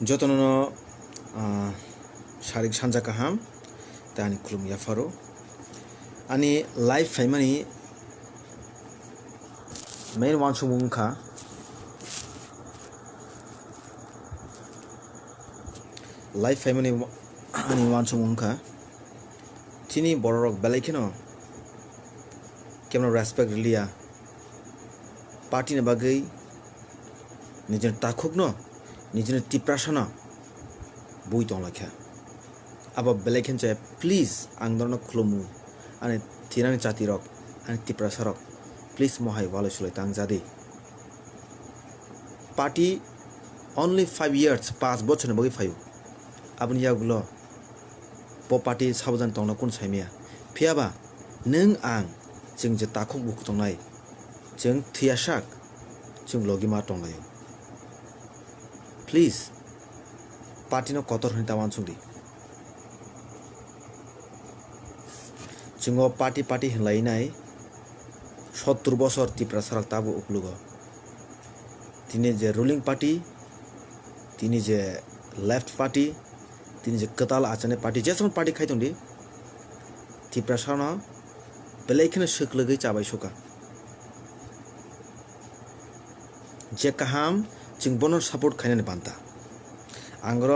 Jotono Sharik Shanja Kaham, Tani Klum Yafaro, Ani life family main one Sumunka, life family Ani one Sumunka, Tini Borok Balakino, Kemno respect Lia, Party Nabagay, Nijan Takugno. নিজের টিপ্রাশনা বই তো লেখা আবার বেলেখেন চাই please আংদরন খুলমু আনে থিরাং চাতি rock আনে টিপ্রাশারক please মহাই ভালো চলে তাং জাদি পার্টি অনলি 5 ইয়ার্স 5 বছর বই ফাইও আপনি ইয়াগুলো প পার্টি সাবজান তংনা কোন সাইমিয়া ফিয়াবা নों आं जों जे ताखुक बुक तंनाय जों थियासाक जों लगिमा तंनाय Please, party no kotor hini tawan sungdi. Jungo party hinlai nai, 70 bosor tipra sarak tabu uklugo. Tini je ruling party, tini je left party, tini je ketal acane party. Jason party khai tundi. Tipra sarana, belaikhana shuklugi cabai suka. Je kaham. जों बनर support खायनानै बान्ता आंग्र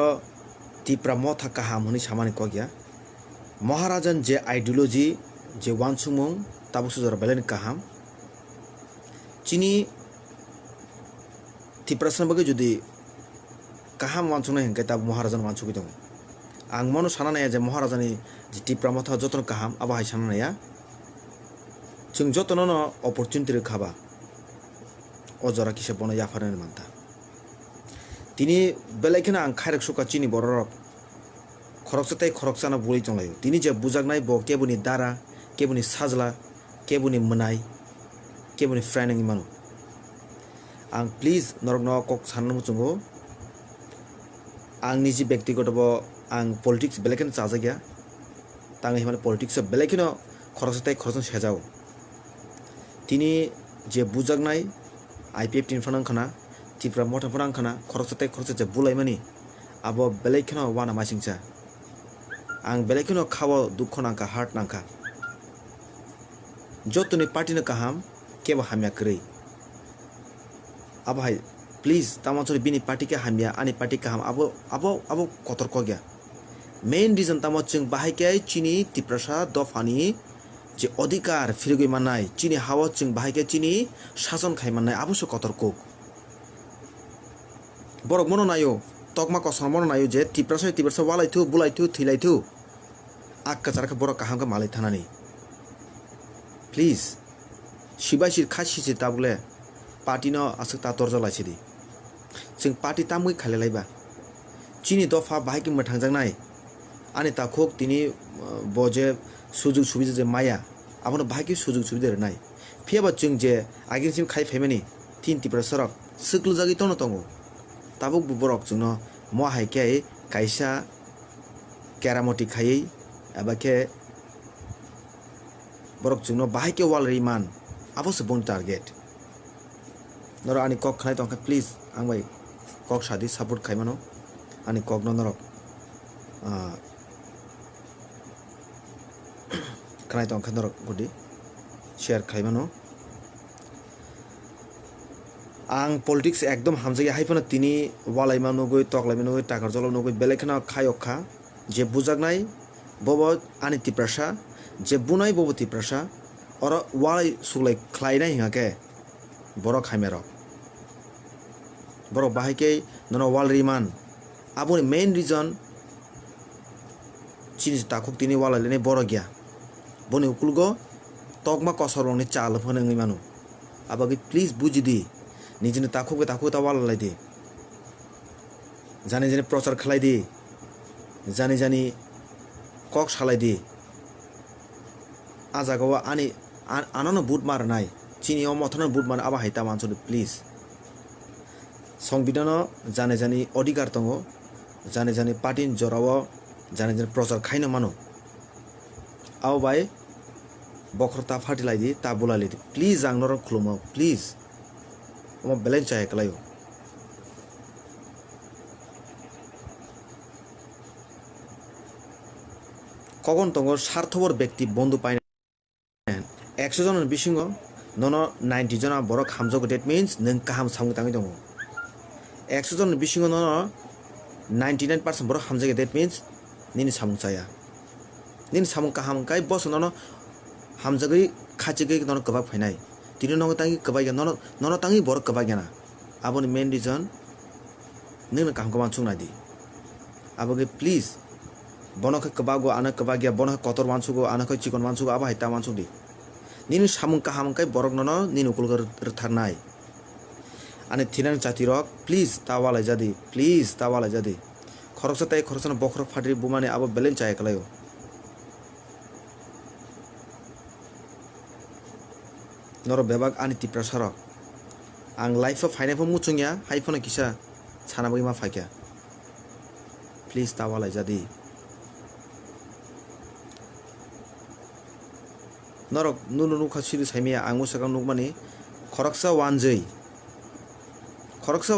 तिप्रा मथा काहाम हनि सामानि कगिया महाराजन जे ideology जे वानसुमुं ताबुसु जरा Belen काहाम चिनी तिप्रासन बगे जुदि काहाम वानसुंनाय हेंके ताब महाराजन वानसुगि दं आं मनो सानानाया जे महाराजानि जे तिप्रा मथा जतन काहाम आबाहाय सानानाया जों जतननो अपरचुनिटि खाबा अजरा किसे बनो याफारनानै बान्ता তিনি বেলাইখানে আং খাইরক সুকা চিনি বড়রক খরকসাতাই খরকসানা বলি চংলাयो তিনি যে বুজাগনাই ব কেবুনি দারা কেবুনি সাজলা কেবুনি মনাই কেবুনি ফ্রাইনিং মানো আং প্লিজ নরক ন কক সাননমু চंगो आं निजी व्यक्तिगत ब आं पॉलिटिक्स बेलाइखाने चाजागिया तांगै हिमाने पॉलिटिक्स बेलाइखाने खरकसाताई खरकसन सेजाओ তিনি যে বুজাগনাই आईपीएफ टिन फनांखाना Tipra mota perang kana khoroksatai khoroksa bulai mani abo belaikino wana masingsa ang belaikino khawa dukho nangka heart nangka jotoni party na kaham keba hamya krei abahai please tamasori bini party ke hamya ani party kaham abo kotor kogya main reason tamoching bahai ke chini tiprasa dofani je odhikar firigoi manai chini hawa ching bahai ke chini শাসন খাই manai abosho kotor kok borok mono nayo tokma kosong mono nayo je tiprasa walai thu bulai thu thilai thu akka charaka borok kaham ka malai thanani please shibashir khashi se tabule party no asuk ta torja laisidi जों party tamui khale laiba chini dofa bahai ki mathang nai ani ta khok tini boje sujug subija je maya abono bahai ki sujug subija nai phiaba जों je agin sim khai family tin tiprasa rok suklu jagi tono tongo tabuk borok जोंनो महाय के कायसा केरामति खायै एबा के borok जोंनो बाहाय के वाल रिमान आबोसो बन टारगेट नर आनि कक खानाय तंका प्लिज आं बाय कक सादि सपोर्ट खायमानो आनि कक नरक खानाय तंका नरक गुदि शेयर खायमानो आं पॉलिटिक्स एकदम हामजाया हायफाना तिनी वालायमा नगै तकलायमा नगै टाकार जलाव नगै बेलायखाना खायखा जे बुजागनाय बबो आनि तिप्रासा जे बुनाय बबो तिप्रासा और वालाय सुलाय ख्लायनाय हिंगाके बरक खायमेर बरक बाहायके ननो वाल रिमान आबोनि मेन रिजन चिनि ताखुक तिनी वालायलेनाय बर गया बनि उकुलगो तकमा कसरनि चाल फनङै मानु आबागै प्लिज बुजिदि निजेनो ताखुक तावाल लायदि जाने जाने प्रचार खालायदि जाने जाने कक सालायदि आजागावा आनि आनानो बुट मारनाय चिनियाव मथनो बुट मार आबा हायता मानसनो प्लिज संबिधान जाने जाने अधिकार दङ जाने जाने पार्टी जराव जाने जाने प्रचार खायनो मानो आव बाय बखरता फाटिलायदि ता बुलायदि प्लिज आंनर खुलुमो please Oma balance cahaya kalayo কখন তঙ্গ স্বার্থপর ব্যক্তি বন্ধু পাই 100 জনের বিসিঙ্গ নন 90 जना borok hamjago that means nung kaham samung tangi dongo 100 John বিসিঙ্গ non 99% borok hamjago that means nini samung chaya nini samung kaham kai boss nono hamjagoi khachigoi nono kebak phainai tini nono tangi kebak nono tangi borok kebak yana aboni main reason nung kaham kaman chung nadi aboge please bonoke kebago ana kebagya bonoke kotor mansugo ana koi chikon mansugo aba haita mansudi nini samung kaham kai borok nono nini ukulgar tharnai ane thinan chatirok please tawalai jadi khoroksa tai khorosana bokhro phatri bumane abo belen chai kalayo noro bebak ani tipra sarok ang life of hainai pho muchungya haifona kisa chana bagi ma phakya please tawalai jadi norok nunu khasiri saimia angu sakang nukmani khoroksa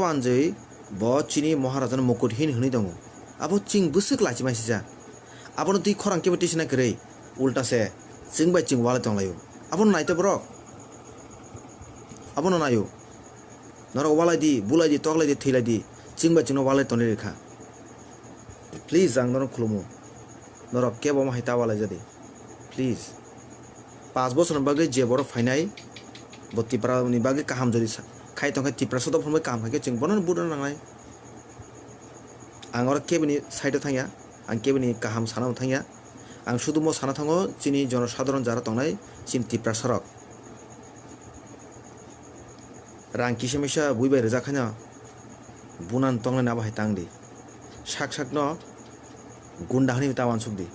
wanjei bo chini maharajan mukut hin hini dongo abo ching busuk lachi maisija abono tui khorang kebo tisina krei ulta se ching bai ching wala tonglayo abono naito borok abono nayo norok walai di bulai di toklai di thilai di ching bai ching wala toni rekha please ang norok khulumu norok kebo ma hita wala jadi please 5 বছর বাগে যে বড় ফাইনাই বত্তিপ্রা নি বাগে কাহাম যদি খাই তংখাই তিপ্রা সদ ফরমে কাহাম খাকে চিং বনন বুদন নাঙাই আং অর কেবনি সাইডে থাঙ্গা আং কেবনি কাহাম সানাও থাঙ্গা আং শুধু মো সানা থাঙ্গো চিনি জনসাধারণ যারা তংনাই চিন তিপ্রা সরক রাং কিসেমিসা বুইবাই রেজাখানা বুনান তংনাই না বাহাই তাংদি শাক শাক ন গুন্ডাহানি তাওয়ান সুকদি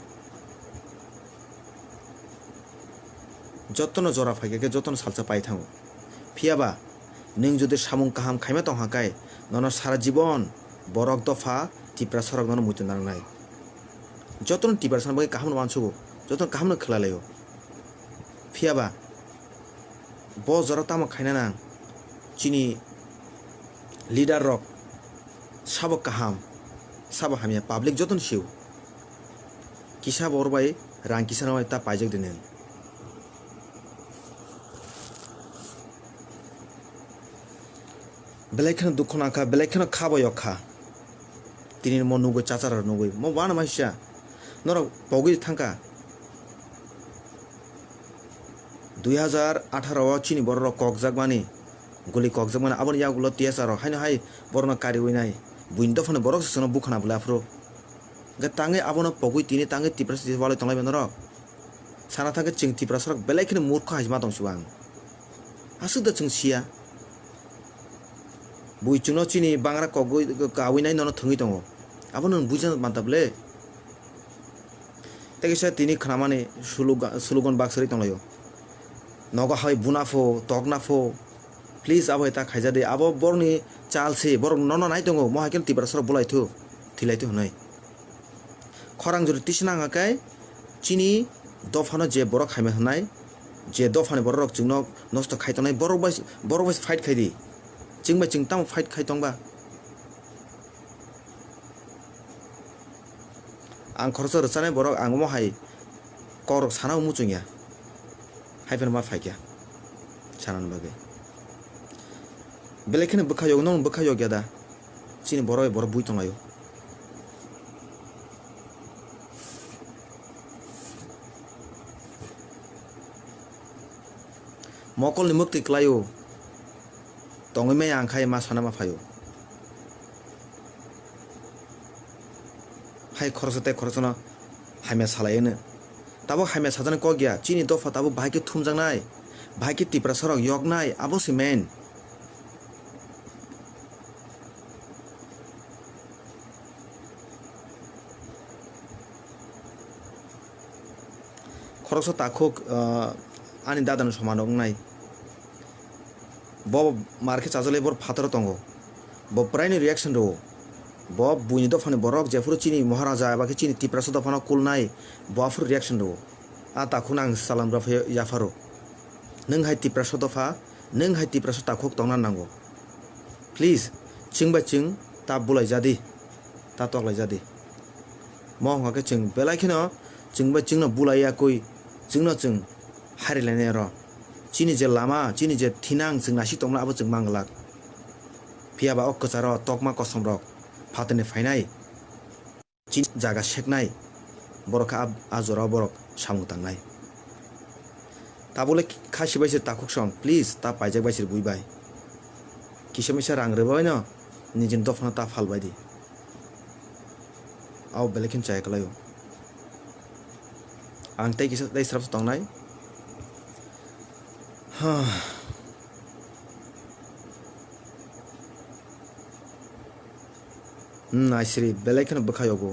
যতন জরা ফাইকে যতন সালসা পাই থাঙ্গো ফিয়াবা नों যদি সামুং কাহাম খাইমা তংহাকাই নন সারা জীবন বরক দফা টিপ্রা সরক নন মুইতে নাংনাই যতন টিপ্রা সান বাই কাহাম মানসুগো যতন কাহাম খেলালাयो ফিয়াবা ব জরা তামা খাইনা নাং চিনি লিডার রক সাবক কাহাম সাবা হামিয়া পাবলিক যতন সিউ কিসা বরবাই রাং কিসা নামাই তা পাইজক দিনেন বেলাইখানে দুঃখ নাখা বেলাইখানে খাবো অখা তিনি মো নুগৈ চাচার নুগৈ মো বান মাইসা নর পগৈ থাঙ্কা 2018 চিনি বড় ককজাক মানে গুলি ককজাক মানে আবার ইয়াগুলো টিএসআর হাইনা হাই বড় না কারি হই নাই বুইন্দ ফনে বড় সন বুখানা বলা আফ্রো গে তাঙ্গে আবনো পগৈ তিনি তাঙ্গে টিপ্রাস ওয়ালে তংলাই বেনর সানা থাকে চিং টিপ্রাস বেলাইখানে মূর্খ হাজমা দংসুবাং আসুদা চিং সিয়া বুইচুনো চিনি বাংরা কগৈ কাউইনাই নন থঙ্গি দङ আবনো বুঝান মানতাবলে তেগেসা তিনি খামানে সুলুগন বাক্সরি তংলাयो নগা হয় বুনাফো তগনাফো প্লিজ আবো এটা খাইজা দে আবো বরনি চালছে বর নন নাই দङ মহাকেন তিব্রাসর বলাইথু থিলাইথু হনাই খরাং যদি তিসনাঙাকাই চিনি দফানো যে বড় খাইমে হনাই যে দফানে বড় রক চিং নষ্ট খাইতনাই বড় বাইস ফাইট খাইদি চিংবা চিংতাম ফাইট খাইতংবা आं खरस रचानाय बरक आं महाय करक सानाव मुचुंया हाइफेन मा फाइक्या सानान बागे बेलेखने बखायो नों बखायो ग्यादा चिनि बरय बर बुइ तंगायो मकल नि मुक्ति क्लायो तंगमे आंखाय मा साना मा फायो हाय खरसते खरसना हाइमे सालायनो ताबो हाइमे साजानो क गया चिनि दफा ताबो बाहायके थुमजांनाय बाहायके तिप्रा सरक यगनाय आबो सिमेन खरस ताखोक आनि दादानो समान अंगनाय ब मार्के चाजले बर फातर तंगो ब प्रायनि रिएक्शन दो ब बुनि दफानि बरक जेफुर चिनि महाराजा एबाके चिनि तिप्रास दफाना कुलनाय बफुर रिएक्शन दो आ ताखुन आं सालाम राफे याफारो नों हाय तिप्रास दफा नों हाय तिप्रास ताखुक तंगना नांगो प्लिज चिं बाय चिं ता बुलाय जादि ता तकलाय जादि महंगाके चिं बेलायखिनो जोंबो जोंनो बुलायाखै जोंनो जों हारिलायनाय र' चिनि जे लामा चिनि जे थिनां जों नासि दंना आबो जों मांगलाक फियाबा अक्कचार तकमा कसम रक फातने फाइनाय चिन जागा शेकनाय बरका आजरा बरक सामु तांनाय ताबले खासि बायसो ताकुक सं प्लिज ता पाइजाक बायसो बुइबाय किसमिसा रां रोबाय न निजिन दफना ता फाल बायदि आव बेलेकिन चायकलायो आं तै किसा तै स्राफ तंनाय हा नाइसरी बेलेकिन बखायोगो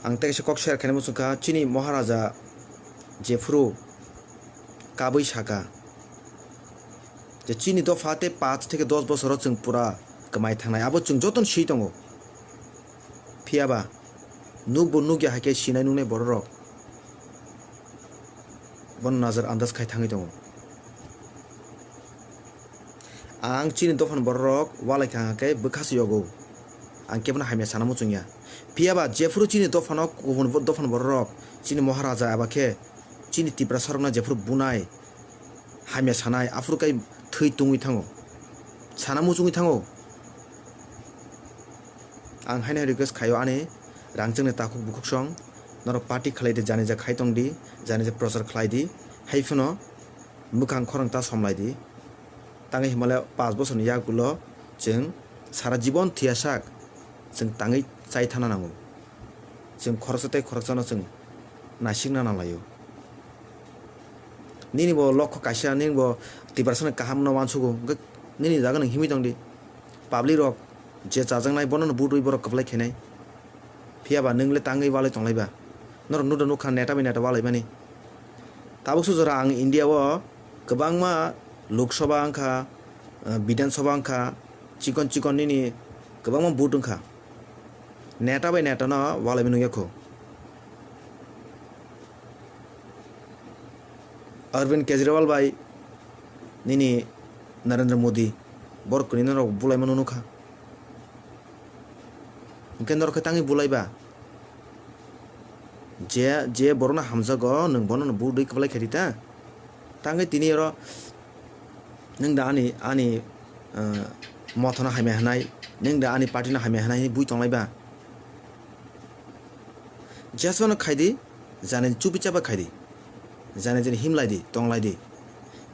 आं तै किसा कक शेयर खाने मुसुका चिनि महाराजा जेफ्रु काबै साका जे चिनि दफाते 5 থেকে 10 বছর जों पुरा कमाय थांनाय आबो जों जतन सि दङ फियाबा नुगबो नुगया हाके सिनाय नुनाय बररक बन नजर आन्दाज खाय थाङै दङ आं चिनि दफान बररक वालाय थाङाके बोखासि यगो आं केबना हामिया साना मुचुंया फियाबा जेफ्रु चिनि दफानाव गुबुन दफान बररक चिनि महाराजा आबाके चिनि तिप्रा सरना जेफ्रु बुनाय हामिया सानाय आफुरकाय थै तुङै थाङो साना मुचुङै थाङो आं हायना रिक्वेस्ट खायो आने रांजोंनो ताखु बुकुक सं नर पार्टी खालायदे जाने जा खायतंग दि जाने जा प्रचार खालायदि हायफुनो मुखां खरंता समलायदि ताङै हिमालय 5 बोसोरनि यागुलो जों सारा जीवन थियासाक जों ताङै चाय थाना नांगौ जों खरसते खरसना जों नासिंना नालायो निनि बो लख कासिया निनि बो तिब्रासन काहाम न वानसुगो निनि जागन हिमि दंदि पाब्लिक रक जे जाजोंनाय बनन बुदुइ बर कबलाय खेनाय फियाबा नोंले ताङै वालाय तंलायबा नर नुदो नुखा नेटा बे नेटा वालाय माने ताबुसु जरा आं इन्डियाव गोबांमा लोकसभा अंखा विधानसभा अंखा चिकन चिकन निनि गोबांमा बुट अंखा नेटा बे नेटा न वालाय मेनु यखो अरविंद केजरीवाल भाई निनी नरेंद्र मोदी बरकनि नर बुलाय मनु नुखा केन्द्र खताङै बुलायबा जे जे बरना हामजागो नों बन बुदै कबलाय खेरिता ताङै तिनि र नों दा आनि मथना हामे हानाय नों दा आनि पार्टीना हामे हानाय बुइ तंलायबा जेसवन खायदि जाने चुपिचाबा खायदि जाने जेन हिमलायदि तंलायदि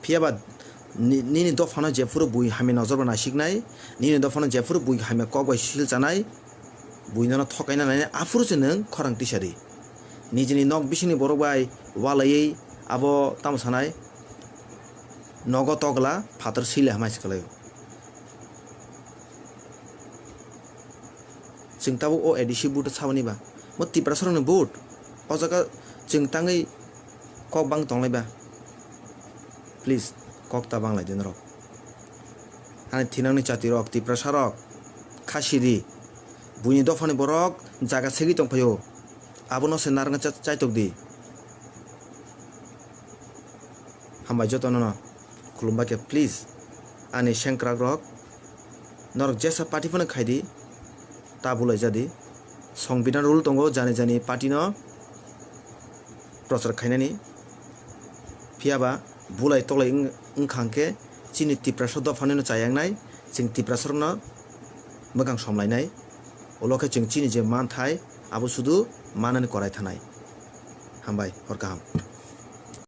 फियाबा निनि दफाना जेफुर बुइ हामे नजरबा नासिकनाय निनि दफाना जेफुर बुइ हामे कगबाय सिल जानाय बुइनाना थकायना नायना आफुरसे नों खरां टिसारि निजिनि नक बिसिनि बरबाय वालायै आबो तामसानाय नग तगला फातर सिले हामासिकलायो जों ताबो ओ एडिसि बुट सावनिबा म तिप्रा सरनो बुट ओ जागा जों ताङै कक बां तंलायबा प्लिज कक ता बांलाय दिन रक आनि थिनांनि चाति रक तिप्रा सरक खासिरि बुइनि दफानि बरक जागा सेगि तंफायो आबो नसे नारंगा चाइतक दि हामबाय जतन न खुलुमबा के प्लिज आनि शेंक्राक रक नरक जेसा पार्टी फने खायदि ता बुलाय जादि संबिधान रुल दंगो जाने जानि पार्टी न प्रचार खायनानि फियाबा बुलाय तलाय ओंखांके चिनि तिप्रा सर दफानि न चायांनाय जों तिप्रा सरन मोगां समलायनाय ओलके जों चिनि जे मान थाय आबो सुदु मानन कराय थानाय हामबाय हर गाहाम।